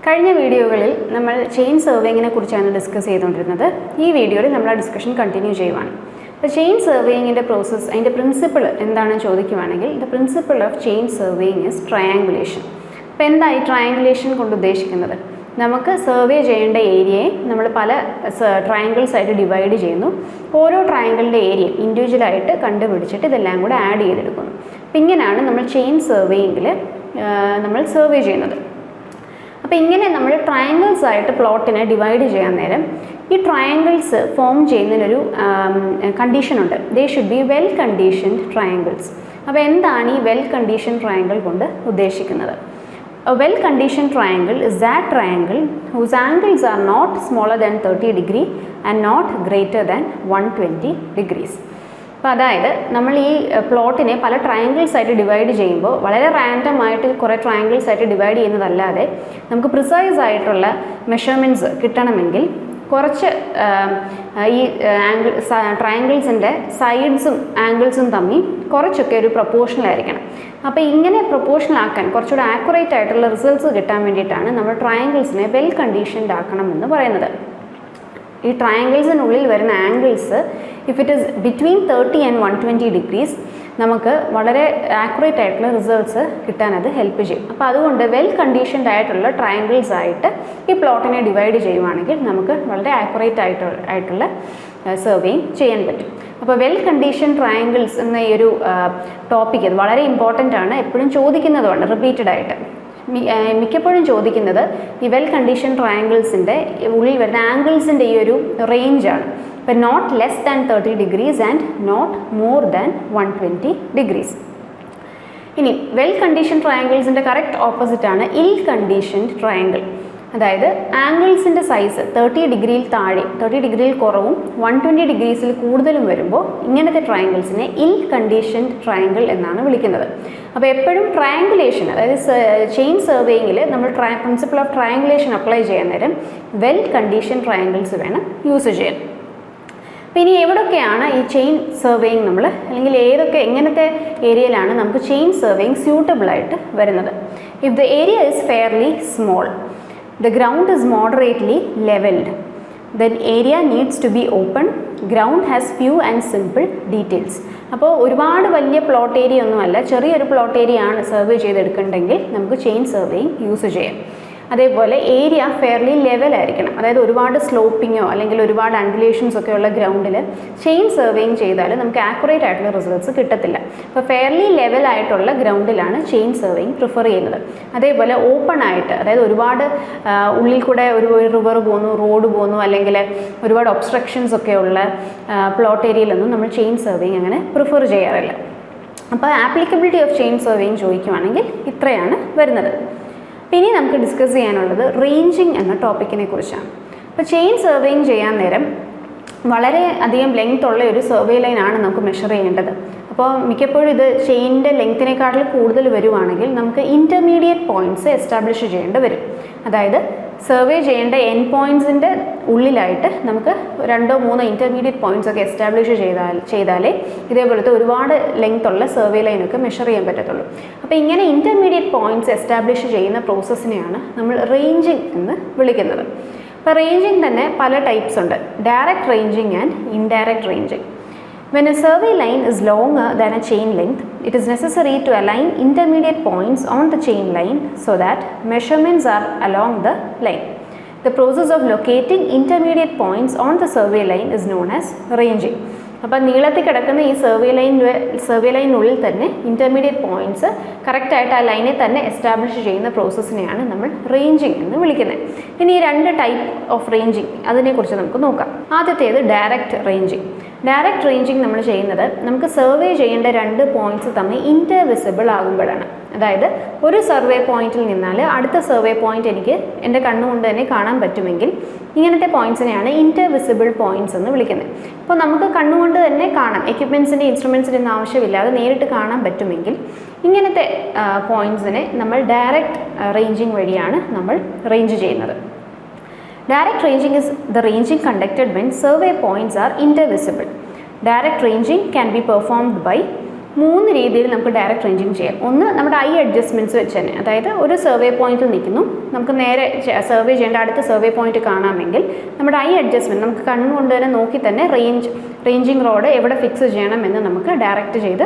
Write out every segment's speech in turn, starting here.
കഴിഞ്ഞ വീഡിയോകളിൽ നമ്മൾ ചെയിൻ സർവേയിങ്ങിനെ കുറിച്ചാണ് ഡിസ്കസ് ചെയ്തുകൊണ്ടിരുന്നത്. ഈ വീഡിയോയിൽ നമ്മൾ ആ ഡിസ്കഷൻ കണ്ടിന്യൂ ചെയ്യുവാണ്. അപ്പോൾ ചെയിൻ സർവേയിങ്ങിൻ്റെ പ്രോസസ്സ്, അതിൻ്റെ പ്രിൻസിപ്പിൾ എന്താണെന്ന് ചോദിക്കുവാണെങ്കിൽ, the principle of chain surveying is triangulation. അപ്പോൾ എന്താ ഈ ട്രയാങ്കുലേഷൻ കൊണ്ട് ഉദ്ദേശിക്കുന്നത്? നമുക്ക് സർവേ ചെയ്യേണ്ട ഏരിയയെ നമ്മൾ പല ട്രയാങ്കിൾസ് ആയിട്ട് ഡിവൈഡ് ചെയ്യുന്നു. ഓരോ ട്രയാങ്കിളിൻ്റെ ഏരിയ ഇൻഡിവിജ്വലായിട്ട് കണ്ടുപിടിച്ചിട്ട് ഇതെല്ലാം കൂടെ ആഡ് ചെയ്തെടുക്കുന്നു. അപ്പം ഇങ്ങനെയാണ് നമ്മൾ ചെയിൻ സർവേയിങ്ങിൽ നമ്മൾ സർവേ ചെയ്യുന്നത്. അപ്പോൾ ഇങ്ങനെ നമ്മൾ ട്രയാങ്കിൾസ് ആയിട്ട് പ്ലോട്ടിനെ ഡിവൈഡ് ചെയ്യാൻ നേരം ഈ ട്രയാങ്കിൾസ് ഫോം ചെയ്യുന്നതിനൊരു കണ്ടീഷനുണ്ട്. They should be well conditioned triangles. അപ്പോൾ എന്താണ് ഈ വെൽ കണ്ടീഷൻ ട്രയാങ്കിൾ കൊണ്ട് ഉദ്ദേശിക്കുന്നത്? A well conditioned triangle is that triangle whose angles are not smaller than 30 degree and not greater than 120 degrees. അപ്പോൾ അതായത് നമ്മൾ ഈ പ്ലോട്ടിനെ പല ട്രയാങ്കിൾസ് ആയിട്ട് ഡിവൈഡ് ചെയ്യുമ്പോൾ വളരെ റാൻഡം ആയിട്ട് കുറേ ട്രയാങ്കിൾസ് ആയിട്ട് ഡിവൈഡ് ചെയ്യുന്നതല്ലാതെ നമുക്ക് പ്രിസൈസ് ആയിട്ടുള്ള മെഷർമെൻറ്റ്സ് കിട്ടണമെങ്കിൽ കുറച്ച് ഈ ട്രയാങ്കിൾസിൻ്റെ സൈഡ്സും ആംഗിൾസും തമ്മിൽ കുറച്ചൊക്കെ ഒരു പ്രൊപ്പോർഷണൽ ആയിരിക്കണം. അപ്പോൾ ഇങ്ങനെ പ്രൊപ്പോർഷണൽ ആക്കാൻ കുറച്ചുകൂടെ ആക്യുറേറ്റ് ആയിട്ടുള്ള റിസൾട്ട്സ് കിട്ടാൻ വേണ്ടിയിട്ടാണ് നമ്മൾ ട്രയാങ്കിൾസിനെ വെൽ കണ്ടീഷൻഡ് ആക്കണം എന്ന് പറയുന്നത്. ഈ ട്രയാങ്കിൾസിനുള്ളിൽ വരുന്ന angles if it is between 30 and 120 degrees നമുക്ക് വളരെ ആക്യുറേറ്റ് ആയിട്ടുള്ള റിസൾട്ട്സ് കിട്ടാൻ അത് ഹെൽപ്പ് ചെയ്യും. അപ്പോൾ അതുകൊണ്ട് വെൽ കണ്ടീഷൻഡ് ആയിട്ടുള്ള ട്രയാങ്കിൾസ് ആയിട്ട് ഈ പ്ലോട്ടിനെ ഡിവൈഡ് ചെയ്യുവാണെങ്കിൽ നമുക്ക് വളരെ ആക്യുറേറ്റ് ആയിട്ടുള്ള സർവേയിങ് ചെയ്യാൻ പറ്റും. അപ്പോൾ വെൽ കണ്ടീഷൻ ട്രയാങ്കിൾസ് എന്ന ഈ ഒരു ടോപ്പിക് ഇത് വളരെ ഇമ്പോർട്ടൻ്റ് ആണ്, എപ്പോഴും ചോദിക്കുന്നതുമാണ് റിപ്പീറ്റഡ് ആയിട്ട്. മിക്കപ്പോഴും ചോദിക്കുന്നത് ഈ വെൽ കണ്ടീഷൻ ട്രയാങ്കിൾസിൻ്റെ ഉള്ളിൽ വരുന്ന ആംഗിൾസിൻ്റെ ഈ ഒരു റേഞ്ചാണ്. ഇപ്പം not less than 30 degrees and not more than 120 degrees. ഇനി വെൽ കണ്ടീഷൻ ട്രയാങ്കിൾസിൻ്റെ കറക്റ്റ് ഓപ്പോസിറ്റാണ് ഇൽ കണ്ടീഷൻഡ് ട്രയാങ്കിൾ. അതായത് ആംഗിൾസിൻ്റെ സൈസ് 30 ഡിഗ്രിയിൽ താഴെ, 30 ഡിഗ്രിയിൽ കുറവും 120 ഡിഗ്രീസിൽ കൂടുതലും വരുമ്പോൾ ഇങ്ങനത്തെ ട്രയാങ്കിൾസിനെ ഇൽ കണ്ടീഷൻഡ് ട്രയാങ്കിൾ എന്നാണ് വിളിക്കുന്നത്. അപ്പോൾ എപ്പോഴും ട്രയാങ്കുലേഷൻ, അതായത് ചെയിൻ സർവേയിങ്ങിൽ നമ്മൾ പ്രിൻസിപ്പിൾ ഓഫ് ട്രയാങ്കുലേഷൻ അപ്ലൈ ചെയ്യാൻ നേരം വെൽ കണ്ടീഷൻ ട്രയാങ്കിൾസ് വേണം യൂസ് ചെയ്യാൻ. അപ്പോൾ ഇനി എവിടെയൊക്കെയാണ് ഈ ചെയിൻ സർവേയിങ് നമ്മൾ, അല്ലെങ്കിൽ എങ്ങനത്തെ ഏരിയയിലാണ് നമുക്ക് ചെയിൻ സർവേയിങ് സ്യൂട്ടബിളായിട്ട് വരുന്നത്? If the area is fairly small, the ground is moderately leveled, then area needs to be open, ground has few and simple details. അപ്പോൾ ഒരുപാട് വലിയ പ്ലോട്ട് ഏരിയ ഒന്നുമല്ല, ചെറിയൊരു പ്ലോട്ട് ഏരിയ ആണ് സർവേ ചെയ്തെടുക്കണമെങ്കിൽ നമുക്ക് ചെയിൻ സർവേയിങ് യൂസ് ചെയ്യാം. അതേപോലെ area fairly ലെവലായിരിക്കണം, അതായത് ഒരുപാട് സ്ലോപ്പിങ്ങോ അല്ലെങ്കിൽ ഒരുപാട് അൺഡുലേഷൻസ് ഒക്കെ ഉള്ള ഗ്രൗണ്ടിൽ ചെയിൻ സർവേയിങ് ചെയ്താൽ നമുക്ക് ആക്യുറേറ്റ് ആയിട്ടുള്ള റിസൾട്ട്സ് കിട്ടത്തില്ല. അപ്പോൾ ഫെയർലി ലെവലായിട്ടുള്ള ഗ്രൗണ്ടിലാണ് ചെയിൻ സർവേയിങ് പ്രിഫർ ചെയ്യുന്നത്. അതേപോലെ ഓപ്പൺ ആയിട്ട്, അതായത് ഒരുപാട് ഉള്ളിൽ കൂടെ ഒരു റിവർ പോകുന്നു, റോഡ് പോകുന്നു, അല്ലെങ്കിൽ ഒരുപാട് ഒബ്സ്ട്രക്ഷൻസ് ഒക്കെ ഉള്ള പ്ലോട്ട് ഏരിയയിലൊന്നും നമ്മൾ ചെയിൻ സർവേയിങ് അങ്ങനെ പ്രിഫർ ചെയ്യാറില്ല. അപ്പോൾ ആപ്ലിക്കബിലിറ്റി ഓഫ് ചെയിൻ സർവേയിങ് ചോദിക്കുവാണെങ്കിൽ ഇത്രയാണ് വരുന്നത്. ഇനി നമുക്ക് ഡിസ്കസ് ചെയ്യാനുള്ളത് റേഞ്ചിങ് എന്ന ടോപ്പിക്കിനെ കുറിച്ചാണ്. അപ്പോൾ ചെയിൻ സർവേയിങ് ചെയ്യാൻ നേരം വളരെ അധികം ലെങ്ത് ഉള്ള ഒരു സർവേ ലൈനാണ് നമുക്ക് മെഷർ ചെയ്യേണ്ടത്. അപ്പോൾ മിക്കപ്പോഴും ഇത് ചെയിനിൻ്റെ ലെങ്ത്തിനേക്കാട്ടിൽ കൂടുതൽ വരുവാണെങ്കിൽ നമുക്ക് ഇൻ്റർമീഡിയറ്റ് പോയിൻറ്റ്സ് എസ്റ്റാബ്ലിഷ് ചെയ്യേണ്ടി വരും. അതായത് സർവേ ചെയ്യേണ്ട എൻഡ് പോയിൻറ്റ്സിൻ്റെ ഉള്ളിലായിട്ട് നമുക്ക് 2-3 ഇൻ്റർമീഡിയറ്റ് പോയിൻറ്റ്സ് ഒക്കെ എസ്റ്റാബ്ലിഷ് ചെയ്താലേ ഇതേപോലത്തെ ഒരുപാട് ലെങ്ത് ഉള്ള സർവേ ലൈനൊക്കെ മെഷർ ചെയ്യാൻ പറ്റത്തുള്ളൂ. അപ്പോൾ ഇങ്ങനെ ഇൻ്റർമീഡിയറ്റ് പോയിൻറ്റ്സ് എസ്റ്റാബ്ലിഷ് ചെയ്യുന്ന പ്രോസസ്സിനെയാണ് നമ്മൾ റേഞ്ചിങ് എന്ന് വിളിക്കുന്നത്. അപ്പോൾ റേഞ്ചിങ് തന്നെ പല ടൈപ്സ് ഉണ്ട്. Direct ranging and indirect ranging. When a survey line is longer than a chain length, it is necessary to align intermediate points on the chain line so that measurements are along the line. The process of locating intermediate points on the survey line is known as ranging. അപ്പോൾ നീളത്തിൽ കിടക്കുന്ന ഈ survey ലൈനുള്ളിൽ തന്നെ intermediate points കറക്റ്റായിട്ട് ആ ലൈനെ തന്നെ establish ചെയ്യുന്ന പ്രോസസ്സിനെയാണ് നമ്മൾ റേഞ്ചിങ് എന്ന് വിളിക്കുന്നത്. ഇനി ഈ 2 ടൈപ്പ് ഓഫ് റേഞ്ചിങ് അതിനെക്കുറിച്ച് നമുക്ക് നോക്കാം. ആദ്യത്തേത് ഡയറക്റ്റ് റേഞ്ചിങ്. ഡയറക്റ്റ് റേഞ്ചിങ് നമ്മൾ ചെയ്യുന്നത് നമുക്ക് സർവേ ചെയ്യേണ്ട 2 പോയിൻറ്റ്സ് തമ്മിൽ ഇൻ്റർവിസിബിൾ ആകുമ്പോഴാണ്. അതായത് ഒരു സർവേ പോയിന്റിൽ നിന്നാൽ അടുത്ത സർവേ പോയിന്റ് എനിക്ക് എൻ്റെ കണ്ണുകൊണ്ട് തന്നെ കാണാൻ പറ്റുമെങ്കിൽ ഇങ്ങനത്തെ പോയിന്റ്സിനെയാണ് ഇൻ്റർവിസിബിൾ പോയിന്റ്സ് എന്ന് വിളിക്കുന്നത്. അപ്പോൾ നമുക്ക് കണ്ണുകൊണ്ട് തന്നെ കാണാം, എക്യുപ്മെൻറ്റ്സിൻ്റെ ഇൻസ്ട്രുമെൻറ്റ്സിൻ്റെ ഒന്നും ആവശ്യമില്ലാതെ നേരിട്ട് കാണാൻ പറ്റുമെങ്കിൽ ഇങ്ങനത്തെ പോയിന്റ്സിനെ നമ്മൾ ഡയറക്റ്റ് റേഞ്ചിങ് വഴിയാണ് നമ്മൾ റേഞ്ച് ചെയ്യുന്നത്. Direct ranging is the ranging conducted when survey points are intervisible. Direct ranging can be performed by 3 രീതിയിൽ നമുക്ക് ഡയറക്റ്റ് റേഞ്ചിങ് ചെയ്യാം. ഒന്ന് നമ്മുടെ ഐ അഡ്ജസ്റ്റ്മെൻറ്റ്സ് വെച്ച് തന്നെ, അതായത് ഒരു സർവേ പോയിന്റിൽ നിൽക്കുന്നു, നമുക്ക് നേരെ സർവേ ചെയ്യേണ്ട അടുത്ത സർവേ പോയിന്റ് കാണാമെങ്കിൽ നമ്മുടെ ഐ അഡ്ജസ്റ്റ്മെൻറ്റ് നമുക്ക് കണ്ണുകൊണ്ട് തന്നെ നോക്കി തന്നെ റേഞ്ചിങ് റോഡ് എവിടെ ഫിക്സ് ചെയ്യണം എന്ന് നമുക്ക് ഡയറക്റ്റ് ചെയ്ത്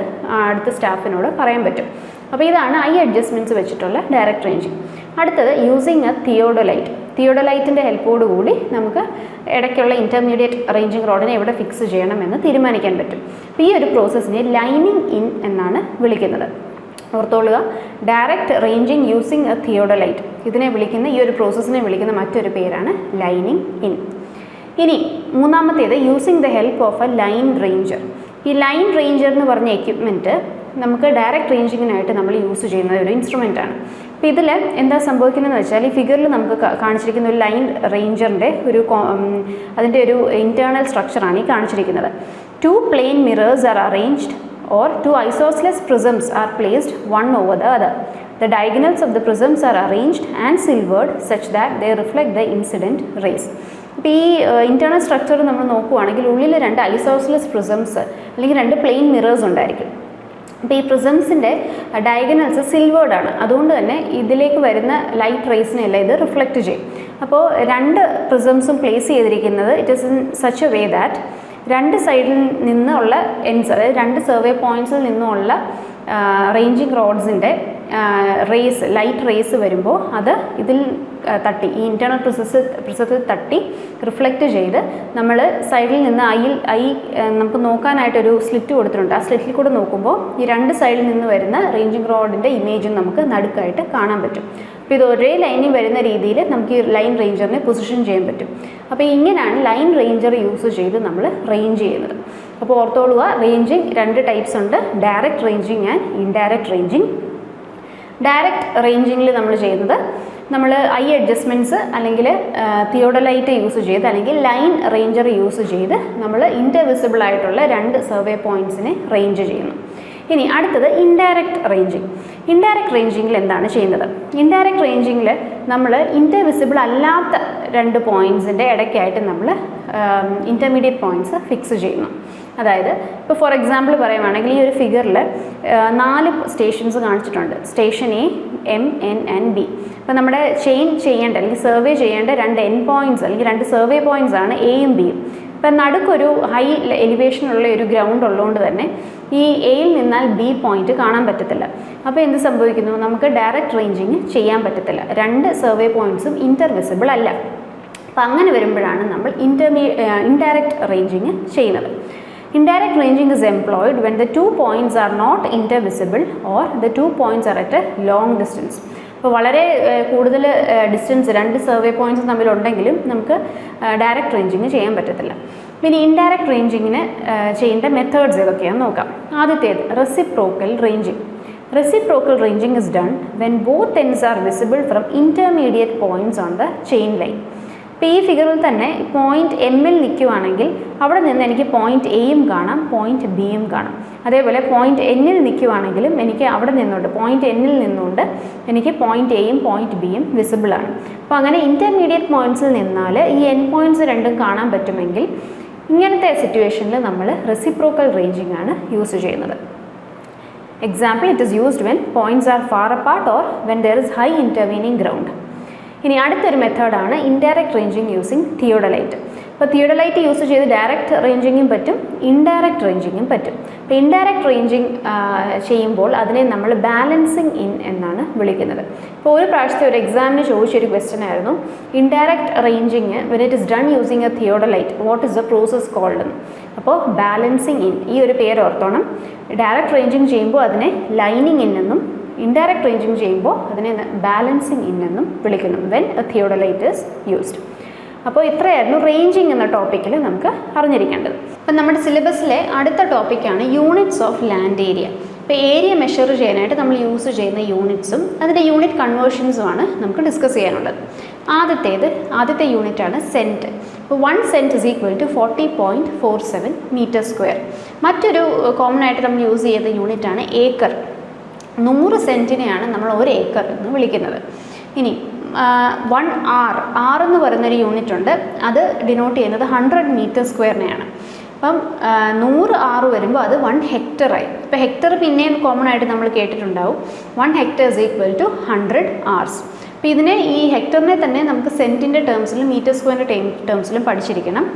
അടുത്ത സ്റ്റാഫിനോട് പറയാൻ പറ്റും. അപ്പോൾ ഇതാണ് ഐ അഡ്ജസ്റ്റ്മെൻറ്റ്സ് വെച്ചിട്ടുള്ള ഡയറക്റ്റ് റേഞ്ചിങ്. അടുത്തത് യൂസിങ് എ തിയോഡലൈറ്റിൻ്റെ ഹെൽപ്പോടുകൂടി നമുക്ക് ഇടയ്ക്കുള്ള ഇൻ്റർമീഡിയറ്റ് റേഞ്ചിങ് റോഡിനെ എവിടെ ഫിക്സ് ചെയ്യണമെന്ന് തീരുമാനിക്കാൻ പറ്റും. അപ്പോൾ ഈ ഒരു പ്രോസസ്സിനെ ലൈനിങ് ഇൻ എന്നാണ് വിളിക്കുന്നത്. ഓർത്തോളുക, direct ranging using a theodolite, ഇതിനെ വിളിക്കുന്ന ഈ ഒരു പ്രോസസ്സിനെ വിളിക്കുന്ന മറ്റൊരു പേരാണ് ലൈനിങ് ഇൻ. ഇനി മൂന്നാമത്തേത് using the help of A line ranger. ഈ ലൈൻ റേഞ്ചർ എന്ന് പറഞ്ഞ എക്യുപ്മെൻറ്റ് നമുക്ക് ഡയറക്റ്റ് റേഞ്ചിങ്ങിനായിട്ട് നമ്മൾ യൂസ് ചെയ്യുന്ന ഒരു ഇൻസ്ട്രുമെൻ്റ് ആണ്. അപ്പോൾ ഇതിൽ എന്താ സംഭവിക്കുന്നതെന്ന് വെച്ചാൽ, ഈ ഫിഗറിൽ നമുക്ക് കാണിച്ചിരിക്കുന്ന ഒരു ലൈൻ റേഞ്ചറിൻ്റെ അതിൻ്റെ ഒരു ഇൻറ്റേർണൽ സ്ട്രക്ചറാണ് ഈ കാണിച്ചിരിക്കുന്നത്. 2 plane mirrors are arranged or 2 isosceles prisms are placed one over the other. The diagonals of the prisms are arranged and silvered such that they reflect the incident rays. അപ്പോൾ ഈ internal structure നമ്മൾ നോക്കുകയാണെങ്കിൽ ഉള്ളിൽ 2 isosceles prisms അല്ലെങ്കിൽ 2 plain mirrors ഉണ്ടായിരിക്കും. അപ്പോൾ ഈ പ്രിസംസിൻ്റെ diagonals സിൽവേർഡാണ്, അതുകൊണ്ട് തന്നെ ഇതിലേക്ക് വരുന്ന ലൈറ്റ് റേസിനെല്ലാം ഇത് റിഫ്ലക്റ്റ് ചെയ്യും. അപ്പോൾ 2 പ്രിസംസും പ്ലേസ് ചെയ്തിരിക്കുന്നത് it is in such a way that 2 സൈഡിൽ നിന്നുള്ള എൻഡ്സ്, അതായത് 2 സർവേ പോയിൻറ്റ്സിൽ നിന്നുള്ള റേഞ്ചിങ് റോഡ്സിൻ്റെ ലൈറ്റ് റേസ് വരുമ്പോൾ അത് ഇതിൽ തട്ടി, ഈ ഇൻറ്റേർണൽ പ്രിസത്തിൽ തട്ടി റിഫ്ലക്റ്റ് ചെയ്ത് നമ്മൾ സൈഡിൽ നിന്ന് നമുക്ക് നോക്കാനായിട്ടൊരു സ്ലിറ്റ് കൊടുത്തിട്ടുണ്ട്. ആ സ്ലിറ്റിൽ കൂടെ നോക്കുമ്പോൾ ഈ 2 സൈഡിൽ നിന്ന് വരുന്ന റേഞ്ചിങ് റോഡിൻ്റെ ഇമേജും നമുക്ക് നടുക്കായിട്ട് കാണാൻ പറ്റും. അപ്പോൾ ഇത് ഒരേ ലൈനിൽ വരുന്ന രീതിയിൽ നമുക്ക് ഈ ലൈൻ റേഞ്ചറിനെ പൊസിഷൻ ചെയ്യാൻ പറ്റും. അപ്പോൾ ഇങ്ങനെയാണ് ലൈൻ റേഞ്ചർ യൂസ് ചെയ്ത് നമ്മൾ റേഞ്ച് ചെയ്യുന്നത്. അപ്പോൾ ഓർത്തോളുക, റേഞ്ചിങ് 2 ടൈപ്സ് ഉണ്ട്, direct ranging and indirect ranging. Direct റേഞ്ചിങ്ങിൽ നമ്മൾ ചെയ്യുന്നത് നമ്മൾ ഐ അഡ്ജസ്റ്റ്മെൻറ്റ്സ് അല്ലെങ്കിൽ തിയോഡലൈറ്റ് യൂസ് ചെയ്ത് അല്ലെങ്കിൽ ലൈൻ റേഞ്ചർ യൂസ് ചെയ്ത് നമ്മൾ ഇൻ്റർവിസിബിൾ ആയിട്ടുള്ള 2 സർവേ പോയിൻറ്റ്സിനെ റേഞ്ച് ചെയ്യുന്നു. ഇനി അടുത്തത് ഇൻഡയറക്റ്റ് റേഞ്ചിങ്. ഇൻഡയറക്റ്റ് റേഞ്ചിങ്ങിൽ എന്താണ് ചെയ്യുന്നത്? ഇൻഡയറക്റ്റ് റേഞ്ചിങ്ങിൽ നമ്മൾ ഇൻ്റർവിസിബിൾ അല്ലാത്ത 2 പോയിൻറ്റ്സിൻ്റെ ഇടയ്ക്കായിട്ട് നമ്മൾ ഇൻ്റർമീഡിയറ്റ് പോയിൻറ്റ്സ് ഫിക്സ് ചെയ്യുന്നു. അതായത് ഇപ്പോൾ ഫോർ എക്സാമ്പിൾ പറയുവാണെങ്കിൽ ഈ ഒരു ഫിഗറിൽ 4 സ്റ്റേഷൻസ് കാണിച്ചിട്ടുണ്ട്. Station A, M, N and B. അപ്പോൾ നമ്മുടെ ചെയിൻ ചെയ്യേണ്ട അല്ലെങ്കിൽ സർവേ ചെയ്യേണ്ട 2 എൻ പോയിൻറ്റ്സ് അല്ലെങ്കിൽ 2 സർവേ പോയിൻറ്റ്സ് ആണ് എയും ബിയും. ഇപ്പം നടുക്കൊരു ഹൈ എലിവേഷനുള്ള ഒരു ഗ്രൗണ്ട് ഉള്ളതുകൊണ്ട് തന്നെ ഈ എയിൽ നിന്നാൽ ബി പോയിന്റ് കാണാൻ പറ്റത്തില്ല. അപ്പോൾ എന്ത് സംഭവിക്കുന്നു? നമുക്ക് ഡയറക്റ്റ് റേഞ്ചിങ് ചെയ്യാൻ പറ്റത്തില്ല, 2 സർവേ പോയിൻറ്റ്സും ഇൻ്റർവിസിബിൾ അല്ല. അപ്പം അങ്ങനെ വരുമ്പോഴാണ് നമ്മൾ ഇൻഡയറക്റ്റ് റേഞ്ചിങ് ചെയ്യുന്നത്. Indirect ranging is employed when the 2 points are not intervisible or the 2 points are at a long distance. അപ്പോൾ വളരെ കൂടുതൽ ഡിസ്റ്റൻസ് 2 സർവേ പോയിൻറ്റ്സ് തമ്മിലുണ്ടെങ്കിലും നമുക്ക് ഡയറക്റ്റ് റേഞ്ചിങ് ചെയ്യാൻ പറ്റത്തില്ല. പിന്നെ ഇൻഡയറക്റ്റ് റേഞ്ചിങ്ങിന് ചെയ്യേണ്ട മെത്തേഡ്സ് ഏതൊക്കെയാണെന്ന് നോക്കാം. ആദ്യത്തേത് reciprocal ranging. Reciprocal ranging is done when both ends are visible from intermediate points on the chain line. ഇപ്പോൾ ഈ ഫിഗറിൽ തന്നെ പോയിൻറ്റ് എമ്മിൽ നിൽക്കുവാണെങ്കിൽ അവിടെ നിന്ന് എനിക്ക് പോയിൻറ്റ് എയും കാണാം, പോയിൻറ്റ് ബിയും കാണാം. അതേപോലെ പോയിൻറ്റ് എന്നിൽ നിൽക്കുവാണെങ്കിലും എനിക്ക് അവിടെ നിന്നുകൊണ്ട് പോയിൻറ്റ് എന്നിൽ നിന്നുകൊണ്ട് എനിക്ക് പോയിൻറ്റ് എയും പോയിൻറ്റ് ബിയും വിസിബിളാണ്. അപ്പോൾ അങ്ങനെ ഇൻ്റർമീഡിയറ്റ് പോയിൻറ്റ്സിൽ നിന്നാൽ ഈ എൻ പോയിൻറ്റ്സ് രണ്ടും കാണാൻ പറ്റുമെങ്കിൽ ഇങ്ങനത്തെ സിറ്റുവേഷനിൽ നമ്മൾ റെസിപ്രോക്കൽ റേഞ്ചിങ് ആണ് യൂസ് ചെയ്യുന്നത്. Example, it is used when points are far apart or when there is high intervening ground. ഇനി അടുത്തൊരു മെത്തേഡാണ് ഇൻഡയറക്റ്റ് റേഞ്ചിങ് യൂസിങ് തിയോഡലൈറ്റ്. അപ്പോൾ തിയോഡലൈറ്റ് യൂസ് ചെയ്ത് ഡയറക്റ്റ് റേഞ്ചിങ്ങും പറ്റും, ഇൻഡയറക്റ്റ് റേഞ്ചിങ്ങും പറ്റും. അപ്പോൾ ഇൻഡയറക്റ്റ് റേഞ്ചിങ് ചെയ്യുമ്പോൾ അതിനെ നമ്മൾ ബാലൻസിങ് ഇൻ എന്നാണ് വിളിക്കുന്നത്. ഇപ്പോൾ ഒരു പ്രാവശ്യത്തെ ഒരു എക്സാമിന് ചോദിച്ചൊരു ക്വസ്റ്റ്യൻ ആയിരുന്നു, indirect ranging when it is done using a theodolite what is the process called എന്ന്. അപ്പോൾ ബാലൻസിങ് ഇൻ ഈ ഒരു പേര് ഓർത്തോണം. ഡയറക്റ്റ് റേഞ്ചിങ് ചെയ്യുമ്പോൾ അതിനെ ലൈനിങ് ഇൻ എന്നും ഇൻഡയറക്റ്റ് റേഞ്ചിങ് ചെയ്യുമ്പോൾ അതിനെ ബാലൻസിങ് ഇൻ എന്നും വിളിക്കുന്നു when A theodolite is used. അപ്പോൾ ഇത്രയായിരുന്നു റേഞ്ചിങ് എന്ന ടോപ്പിക്കിൽ നമുക്ക് അറിഞ്ഞിരിക്കേണ്ടത്. അപ്പം നമ്മുടെ സിലബസിലെ അടുത്ത ടോപ്പിക്കാണ് യൂണിറ്റ്സ് ഓഫ് ലാൻഡ് ഏരിയ. ഇപ്പോൾ ഏരിയ മെഷർ ചെയ്യാനായിട്ട് നമ്മൾ യൂസ് ചെയ്യുന്ന യൂണിറ്റ്സും അതിൻ്റെ യൂണിറ്റ് കൺവേർഷൻസുമാണ് നമുക്ക് ഡിസ്കസ് ചെയ്യാനുള്ളത്. ആദ്യത്തെ യൂണിറ്റാണ് സെൻറ്റ്. ഇപ്പോൾ 1 cent is equal to 40.47 metre square. മറ്റൊരു കോമൺ ആയിട്ട് നമ്മൾ യൂസ് ചെയ്യുന്ന യൂണിറ്റാണ് ഏക്കർ. 100 സെൻറ്റിനെയാണ് നമ്മൾ 1 ഏക്കർ എന്ന് വിളിക്കുന്നത്. ഇനി 1 ആർ എന്ന് പറയുന്നൊരു യൂണിറ്റ് ഉണ്ട്, അത് ഡിനോട്ട് ചെയ്യുന്നത് 100 മീറ്റർ സ്ക്വയറിനെയാണ്. അപ്പം 100 R വരുമ്പോൾ അത് 1 ഹെക്ടറായി. ഇപ്പോൾ ഹെക്ടർ പിന്നെയും കോമൺ ആയിട്ട് നമ്മൾ കേട്ടിട്ടുണ്ടാവും. 1 hectare is equal to 100 Rs. അപ്പോൾ ഇതിനെ ഈ ഹെക്ടറിനെ തന്നെ നമുക്ക് സെൻറ്റിൻ്റെ ടേംസിലും മീറ്റർ സ്ക്വയറിൻ്റെ ടേംസിലും പഠിച്ചിരിക്കണം.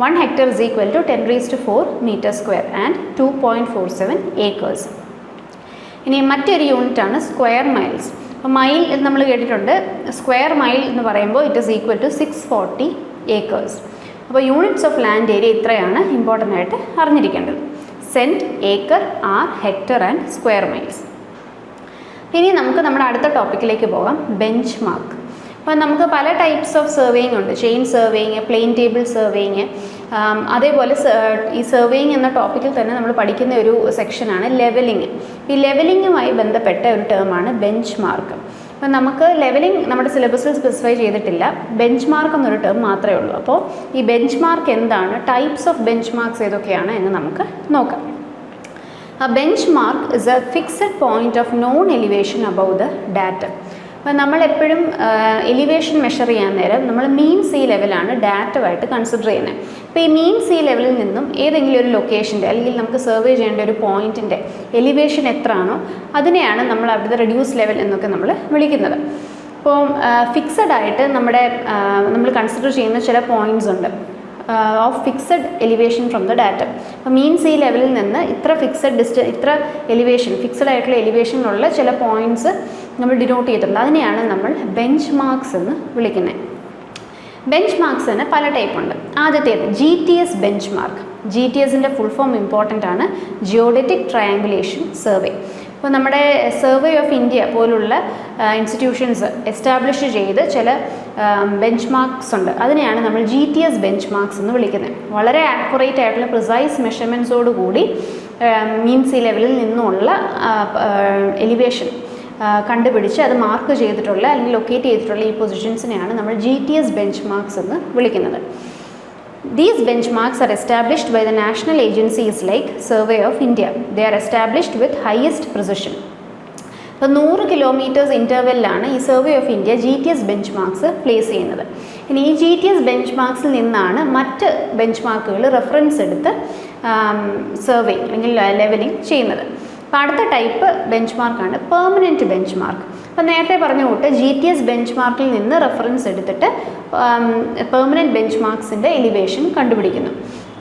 1 hectare is equal to 10⁴ metre square and 2.47 acres. ഇനി മറ്റൊരു യൂണിറ്റാണ് സ്ക്വയർ മൈൽസ്. അപ്പോൾ മൈൽ നമ്മൾ കേട്ടിട്ടുണ്ട്. സ്ക്വയർ മൈൽ എന്ന് പറയുമ്പോൾ it is equal to 640 acres. അപ്പോൾ യൂണിറ്റ്സ് ഓഫ് ലാൻഡ് ഏരിയ ഇത്രയാണ് ഇമ്പോർട്ടൻ്റ് ആയിട്ട് അറിഞ്ഞിരിക്കേണ്ടത്: cent, acre, are, hectare and square miles. ഇനി നമുക്ക് നമ്മുടെ അടുത്ത ടോപ്പിക്കിലേക്ക് പോകാം, ബെഞ്ച് മാർക്ക്. അപ്പോൾ നമുക്ക് പല ടൈപ്സ് ഓഫ് സർവേയിങ് ഉണ്ട്. Chain surveying, plane table surveying, അതേപോലെ ഈ സർവേയിങ് എന്ന ടോപ്പിക്കിൽ തന്നെ നമ്മൾ പഠിക്കുന്ന ഒരു സെക്ഷനാണ് ലെവലിംഗ്. ഈ ലെവലിങ്ങുമായി ബന്ധപ്പെട്ട ഒരു ടേമാണ് ബെഞ്ച് മാർക്ക്. അപ്പോൾ നമുക്ക് ലെവലിംഗ് നമ്മുടെ സിലബസിൽ സ്പെസിഫൈ ചെയ്തിട്ടില്ല. ബെഞ്ച് മാർക്ക് എന്നൊരു ടേം മാത്രമേ ഉള്ളൂ. അപ്പോൾ ഈ ബെഞ്ച് മാർക്ക് എന്താണ്, ടൈപ്സ് ഓഫ് ബെഞ്ച് മാർക്സ് ഏതൊക്കെയാണ് എന്ന് നമുക്ക് നോക്കാം. A benchmark is a fixed point of known elevation above the datum. അപ്പോൾ നമ്മളെപ്പോഴും എലിവേഷൻ മെഷർ ചെയ്യാൻ നേരം നമ്മൾ മീൻ സീ ലെവലാണ് ഡാറ്റമായിട്ട് കൺസിഡർ ചെയ്യുന്നത്. അപ്പോൾ ഈ മീൻ സീ ലെവലിൽ നിന്നും ഏതെങ്കിലും ഒരു ലൊക്കേഷൻ്റെ അല്ലെങ്കിൽ നമുക്ക് സർവേ ചെയ്യേണ്ട ഒരു പോയിൻറ്റിൻ്റെ എലിവേഷൻ എത്രയാണോ അതിനെയാണ് നമ്മൾ അവിടുത്തെ റെഡ്യൂസ് ലെവൽ എന്നൊക്കെ നമ്മൾ വിളിക്കുന്നത്. അപ്പോൾ ഫിക്സഡ് ആയിട്ട് നമ്മൾ കൺസിഡർ ചെയ്യുന്ന ചില പോയിൻറ്റ്സ് ഉണ്ട് of fixed elevation from the data. അപ്പോൾ മീൻ സീ ലെവലിൽ നിന്ന് ഇത്ര ഇത്ര എലിവേഷൻ, ഫിക്സഡ് ആയിട്ടുള്ള എലിവേഷനിലുള്ള ചില പോയിൻറ്റ്സ് നമ്മൾ ഡിനോട്ട് ചെയ്തിട്ടുണ്ട്. അതിനെയാണ് നമ്മൾ ബെഞ്ച് മാർക്സ് എന്ന് വിളിക്കുന്നത്. ബെഞ്ച് മാർക്സിന് പല ടൈപ്പ് ഉണ്ട്. ആദ്യത്തേത് GTS ബെഞ്ച് മാർക്ക്. GTSൻ്റെ ഫുൾ ഫോം ഇമ്പോർട്ടൻ്റ് ആണ്, ജിയോഡറ്റിക് ട്രയാങ്കുലേഷൻ സർവേ. അപ്പോൾ നമ്മുടെ സർവേ ഓഫ് ഇന്ത്യ പോലുള്ള ഇൻസ്റ്റിറ്റ്യൂഷൻസ് എസ്റ്റാബ്ലിഷ് ചെയ്ത് ചില ബെഞ്ച് മാർക്സ് ഉണ്ട്. അതിനെയാണ് നമ്മൾ GTS ബെഞ്ച് മാർക്സ് എന്ന് വിളിക്കുന്നത്. വളരെ ആക്യുറേറ്റ് ആയിട്ടുള്ള പ്രിസൈസ് മെഷർമെൻറ്റ്സോട് കൂടി മീൻ സീ ലെവലിൽ നിന്നുള്ള എലിവേഷൻ കണ്ടുപിടിച്ച് അത് മാർക്ക് ചെയ്തിട്ടുള്ള അല്ലെങ്കിൽ ലൊക്കേറ്റ് ചെയ്തിട്ടുള്ള ഈ പൊസിഷൻസിനെയാണ് നമ്മൾ GTS ബെഞ്ച് മാർക്സ് എന്ന് വിളിക്കുന്നത്. These benchmarks are established by the national agencies like Survey of India. They are established with highest precision. അപ്പോൾ 100 കിലോമീറ്റേഴ്സ് ഇൻ്റർവെല്ലാണ് ഈ survey of India GTS bench marks place ചെയ്യുന്നത്. ഇനി ഈ GTS ബെഞ്ച് മാർക്സിൽ നിന്നാണ് മറ്റ് bench മാർക്കുകൾ റെഫറൻസ് എടുത്ത് സർവേ അല്ലെങ്കിൽ ലെവലിംഗ് ചെയ്യുന്നത്. അപ്പോൾ അടുത്ത ടൈപ്പ് ബെഞ്ച് മാർക്കാണ് പെർമനൻറ്റ് ബെഞ്ച് മാർക്ക്. അപ്പോൾ നേരത്തെ പറഞ്ഞ കൂട്ട് GTS ബെഞ്ച് മാർക്കിൽ നിന്ന് റെഫറൻസ് എടുത്തിട്ട് പെർമനൻറ്റ് ബെഞ്ച് മാർക്സിൻ്റെ എലിവേഷൻ കണ്ടുപിടിക്കുന്നു.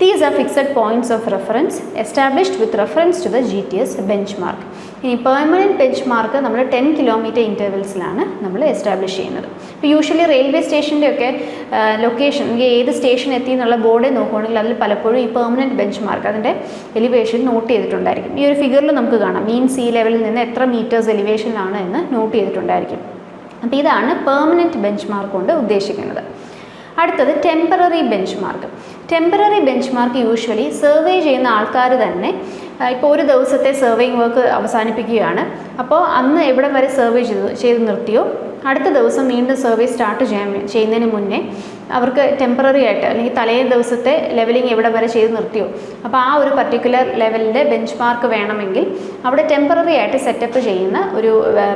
These are fixed points of reference established with reference to the GTS benchmark. ഇനി പെർമനൻറ്റ് ബെഞ്ച് മാർക്ക് നമ്മൾ 10 കിലോമീറ്റർ ഇൻ്റർവെൽസിലാണ് നമ്മൾ എസ്റ്റാബ്ലിഷ് ചെയ്യുന്നത്. ഇപ്പോൾ യൂഷ്വലി റെയിൽവേ സ്റ്റേഷൻ്റെ ഒക്കെ ലൊക്കേഷൻ ഏത് സ്റ്റേഷൻ എത്തി എന്നുള്ള ബോർഡിൽ നോക്കുകയാണെങ്കിൽ അതിൽ പലപ്പോഴും ഈ പെർമനൻറ്റ് ബെഞ്ച് മാർക്ക് അതിൻ്റെ എലിവേഷൻ നോട്ട് ചെയ്തിട്ടുണ്ടായിരിക്കും. ഈ ഒരു ഫിഗറിൽ നമുക്ക് കാണാം മീൻ സീ ലെവലിൽ നിന്ന് എത്ര മീറ്റേഴ്സ് എലിവേഷനിലാണ് എന്ന് നോട്ട് ചെയ്തിട്ടുണ്ടായിരിക്കും. അപ്പോൾ ഇതാണ് പെർമനൻറ്റ് ബെഞ്ച് മാർക്ക് കൊണ്ട് ഉദ്ദേശിക്കുന്നത്. അടുത്തത് temporary bench mark. Temporary bench mark usually survey ചെയ്യുന്ന ആൾക്കാർ തന്നെ ഇപ്പോൾ ഒരു ദിവസത്തെ സർവേയിങ് വർക്ക് അവസാനിപ്പിക്കുകയാണ്. അപ്പോൾ അന്ന് എവിടെ വരെ സർവേ ചെയ്ത് നിർത്തിയോ അടുത്ത ദിവസം വീണ്ടും സർവേ സ്റ്റാർട്ട് ചെയ്യുന്നതിന് മുന്നേ അവർക്ക് ടെമ്പററി ആയിട്ട് അല്ലെങ്കിൽ തലേ ദിവസത്തെ ലെവലിംഗ് എവിടെ വരെ ചെയ്ത് നിർത്തിയോ അപ്പോൾ ആ ഒരു പർട്ടിക്കുലർ ലെവലിൻ്റെ ബെഞ്ച് മാർക്ക് വേണമെങ്കിൽ അവിടെ ടെമ്പററി ആയിട്ട് സെറ്റപ്പ് ചെയ്യുന്ന ഒരു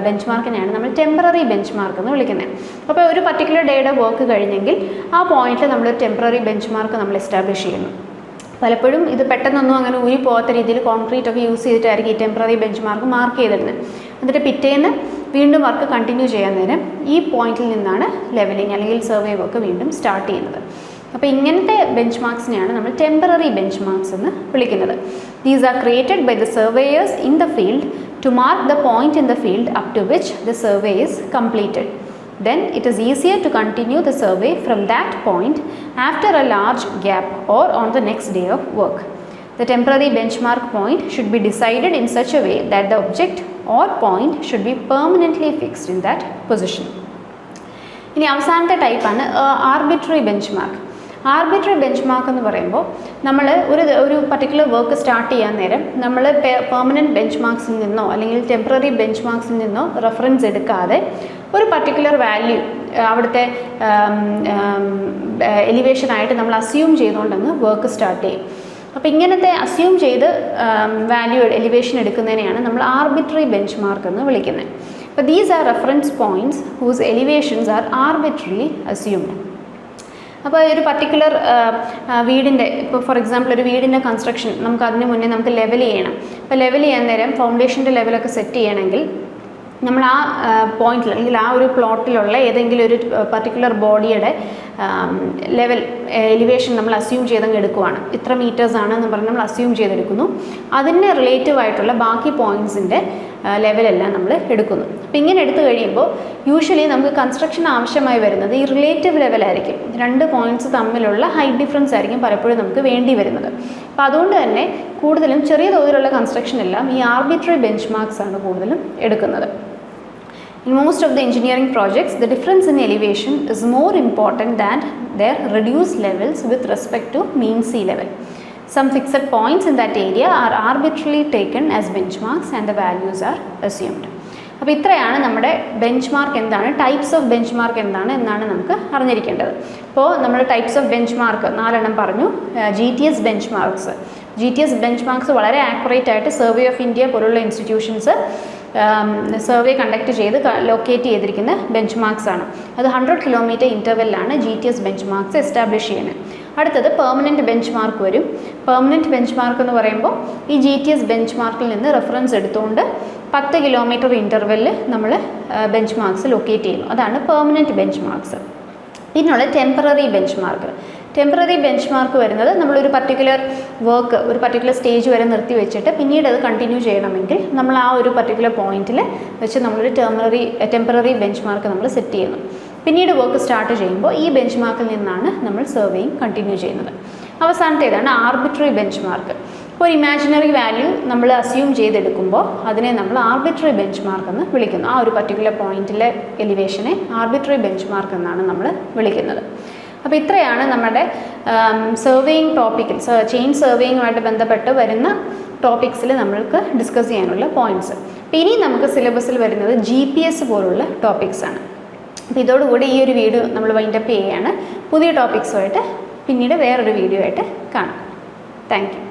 ബെഞ്ച് മാർക്കിനെയാണ് നമ്മൾ ടെമ്പററി ബെഞ്ച് മാർക്ക് എന്ന് വിളിക്കുന്നത്. അപ്പോൾ ഒരു പർട്ടിക്കുലർ ഡേയുടെ വർക്ക് കഴിഞ്ഞെങ്കിൽ ആ പോയിന്റിൽ നമ്മൾ ടെമ്പററി ബെഞ്ച് മാർക്ക് നമ്മൾ എസ്റ്റാബ്ലിഷ് ചെയ്യുന്നു. പലപ്പോഴും ഇത് പെട്ടെന്നൊന്നും അങ്ങനെ ഊരി പോകാത്ത രീതിയിൽ കോൺക്രീറ്റ് ഒക്കെ യൂസ് ചെയ്തിട്ടായിരിക്കും ഈ ടെമ്പററി ബെഞ്ച് മാർക്ക് ചെയ്തിരുന്നത്. എന്നിട്ട് പിറ്റേന്ന് വീണ്ടും വർക്ക് കണ്ടിന്യൂ ചെയ്യാൻ നേരം ഈ പോയിന്റിൽ നിന്നാണ് ലെവലിംഗ് അല്ലെങ്കിൽ സർവേ വർക്ക് വീണ്ടും സ്റ്റാർട്ട് ചെയ്യുന്നത്. അപ്പോൾ ഇങ്ങനത്തെ ബെഞ്ച് മാർക്സിനെയാണ് നമ്മൾ ടെമ്പററി ബെഞ്ച് മാർക്സ് എന്ന് വിളിക്കുന്നത്. These are created by the surveyors in the field to mark the point in the field up to which the survey is completed. Then it is easier to continue the survey from that point after a large gap or on the next day of work. The temporary benchmark point should be decided in such a way that the object or point should be permanently fixed in that position. ഇനി അവസാനത്തെ ടൈപ്പാണ് arbitrary bench mark. Arbitrary bench mark എന്ന് പറയുമ്പോൾ നമ്മൾ ഒരു particular work start ചെയ്യാൻ നേരം നമ്മൾ പെർമനൻറ്റ് ബെഞ്ച് മാർക്സിൽ നിന്നോ അല്ലെങ്കിൽ ടെമ്പററി ബെഞ്ച് മാർക്സിൽ നിന്നോ റെഫറൻസ് എടുക്കാതെ ഒരു പർട്ടിക്കുലർ വാല്യൂ അവിടുത്തെ എലിവേഷനായിട്ട് നമ്മൾ അസ്യൂം ചെയ്തുകൊണ്ടങ്ങ് വർക്ക് സ്റ്റാർട്ട് ചെയ്യും. അപ്പോൾ ഇങ്ങനത്തെ അസ്യൂം ചെയ്ത് വാല്യൂ എലിവേഷൻ എടുക്കുന്നതിനെയാണ് നമ്മൾ ആർബിട്രറി ബെഞ്ച് മാർക്ക് എന്ന് വിളിക്കുന്നത്. അപ്പോൾ these are reference points whose elevations are arbitrarily assumed. അപ്പോൾ ഒരു പർട്ടിക്കുലർ വീടിൻ്റെ ഇപ്പോൾ ഫോർ എക്സാമ്പിൾ ഒരു വീടിൻ്റെ കൺസ്ട്രക്ഷൻ നമുക്ക് അതിന് മുന്നേ നമുക്ക് ലെവൽ ചെയ്യണം. അപ്പോൾ ലെവൽ ചെയ്യാൻ നേരം ഫൗണ്ടേഷൻ്റെ ലെവലൊക്കെ സെറ്റ് ചെയ്യണമെങ്കിൽ നമ്മൾ ആ പോയിന്റിൽ അല്ലെങ്കിൽ ആ ഒരു പ്ലോട്ടിലുള്ള ഏതെങ്കിലും ഒരു പർട്ടിക്കുലർ ബോഡിയുടെ ലെവൽ എലിവേഷൻ നമ്മൾ അസ്യൂം ചെയ്തങ്ങ് എടുക്കുവാണ്. ഇത്ര മീറ്റേഴ്സാണ് എന്ന് പറഞ്ഞ് നമ്മൾ അസ്യൂം ചെയ്തെടുക്കുന്നു. അതിന് റിലേറ്റീവ് ആയിട്ടുള്ള ബാക്കി പോയിൻറ്റ്സിൻ്റെ ലെവലെല്ലാം നമ്മൾ എടുക്കുന്നു. അപ്പോൾ ഇങ്ങനെ എടുത്തു കഴിയുമ്പോൾ യൂഷ്വലി നമുക്ക് കൺസ്ട്രക്ഷൻ ആവശ്യമായി വരുന്നത് ഈ റിലേറ്റീവ് ലെവലായിരിക്കും. 2 പോയിൻറ്റ്സ് തമ്മിലുള്ള ഹൈറ്റ് ഡിഫറൻസ് ആയിരിക്കും പലപ്പോഴും നമുക്ക് വേണ്ടി വരുന്നത്. അപ്പോൾ അതുകൊണ്ട് തന്നെ കൂടുതലും ചെറിയ തോതിലുള്ള കൺസ്ട്രക്ഷൻ എല്ലാം ഈ ആർബിട്രറി ബെഞ്ച് മാർക്സ് ആണ് കൂടുതലും എടുക്കുന്നത്. In most of the engineering projects, the difference in elevation is more important than their reduced levels with respect to mean sea level. Some fixed points in that area are arbitrarily taken as benchmarks and the values are assumed. അപ്പോൾ ഇത്രയാണ് നമ്മുടെ bench mark എന്താണ്, types of bench mark എന്താണ് എന്നാണ് നമുക്ക് അറിഞ്ഞിരിക്കേണ്ടത്. അപ്പോൾ നമ്മൾ ടൈപ്സ് ഓഫ് ബെഞ്ച് മാർക്ക് 4 പറഞ്ഞു. GTS bench marks, GTS bench marks വളരെ ആക്യുറേറ്റ് ആയിട്ട് സർവേ ഓഫ് ഇന്ത്യ പോലുള്ള ഇൻസ്റ്റിറ്റ്യൂഷൻസ് സർവേ കണ്ടക്ട് ചെയ്ത് ലൊക്കേറ്റ് ചെയ്തിരിക്കുന്ന ബെഞ്ച് മാർക്സ് ആണ്. അത് 100 കിലോമീറ്റർ ഇൻ്റർവെല്ലാണ് GTS ബെഞ്ച് മാർക്സ് എസ്റ്റാബ്ലിഷ് ചെയ്യുന്നത്. അടുത്തത് പെർമനൻറ്റ് ബെഞ്ച് മാർക്ക് വരും. പെർമനൻറ്റ് ബെഞ്ച് മാർക്ക് എന്ന് പറയുമ്പോൾ ഈ GTS ബെഞ്ച് മാർക്കിൽ നിന്ന് റെഫറൻസ് എടുത്തുകൊണ്ട് 10 കിലോമീറ്റർ ഇൻ്റർവെല്ലിൽ നമ്മൾ ബെഞ്ച് മാർക്സ് ലൊക്കേറ്റ് ചെയ്യുന്നു. അതാണ് പെർമനൻറ്റ് ബെഞ്ച് മാർക്സ്. പിന്നുള്ള temporary bench mark. Temporary bench mark വരുന്നത് നമ്മളൊരു പർട്ടിക്കുലർ വർക്ക് ഒരു പർട്ടിക്കുലർ സ്റ്റേജ് വരെ നിർത്തി വെച്ചിട്ട് പിന്നീട് അത് കണ്ടിന്യൂ ചെയ്യണമെങ്കിൽ നമ്മൾ ആ ഒരു പർട്ടിക്കുലർ പോയിന്റിൽ വെച്ച് നമ്മളൊരു ടെമ്പററി ബെഞ്ച് മാർക്ക് നമ്മൾ സെറ്റ് ചെയ്യുന്നു. പിന്നീട് വർക്ക് സ്റ്റാർട്ട് ചെയ്യുമ്പോൾ ഈ ബെഞ്ച് മാർക്കിൽ നിന്നാണ് നമ്മൾ സർവേയിങ് കണ്ടിന്യൂ ചെയ്യുന്നത്. അവസാനത്തേതാണ് ആർബിട്രറി ബെഞ്ച് മാർക്ക്. ഇപ്പോൾ ഒരു ഇമാജിനറി വാല്യൂ നമ്മൾ അസ്യൂം ചെയ്തെടുക്കുമ്പോൾ അതിനെ നമ്മൾ ആർബിട്രറി ബെഞ്ച് മാർക്ക് എന്ന് വിളിക്കുന്നു. ആ ഒരു പർട്ടിക്കുലർ പോയിന്റിലെ എലിവേഷനെ ആർബിട്രറി ബെഞ്ച് മാർക്ക് എന്നാണ് നമ്മൾ വിളിക്കുന്നത്. അപ്പോൾ ഇത്രയാണ് നമ്മുടെ സർവേയിങ് ടോപ്പിക്കിൽ ചെയിൻ സർവേയിങ്ങുമായിട്ട് ബന്ധപ്പെട്ട് വരുന്ന ടോപ്പിക്സിൽ നമ്മൾക്ക് ഡിസ്കസ് ചെയ്യാനുള്ള പോയിൻറ്റ്സ്. അപ്പോൾ ഇനി നമുക്ക് സിലബസിൽ വരുന്നത് GPS പോലുള്ള ടോപ്പിക്സാണ്. അപ്പോൾ ഇതോടുകൂടി ഈ ഒരു വീഡിയോ നമ്മൾ വൈൻഡപ്പ് ചെയ്യുകയാണ്. പുതിയ ടോപ്പിക്സുമായിട്ട് പിന്നീട് വേറൊരു വീഡിയോ ആയിട്ട് കാണാം. Thank you.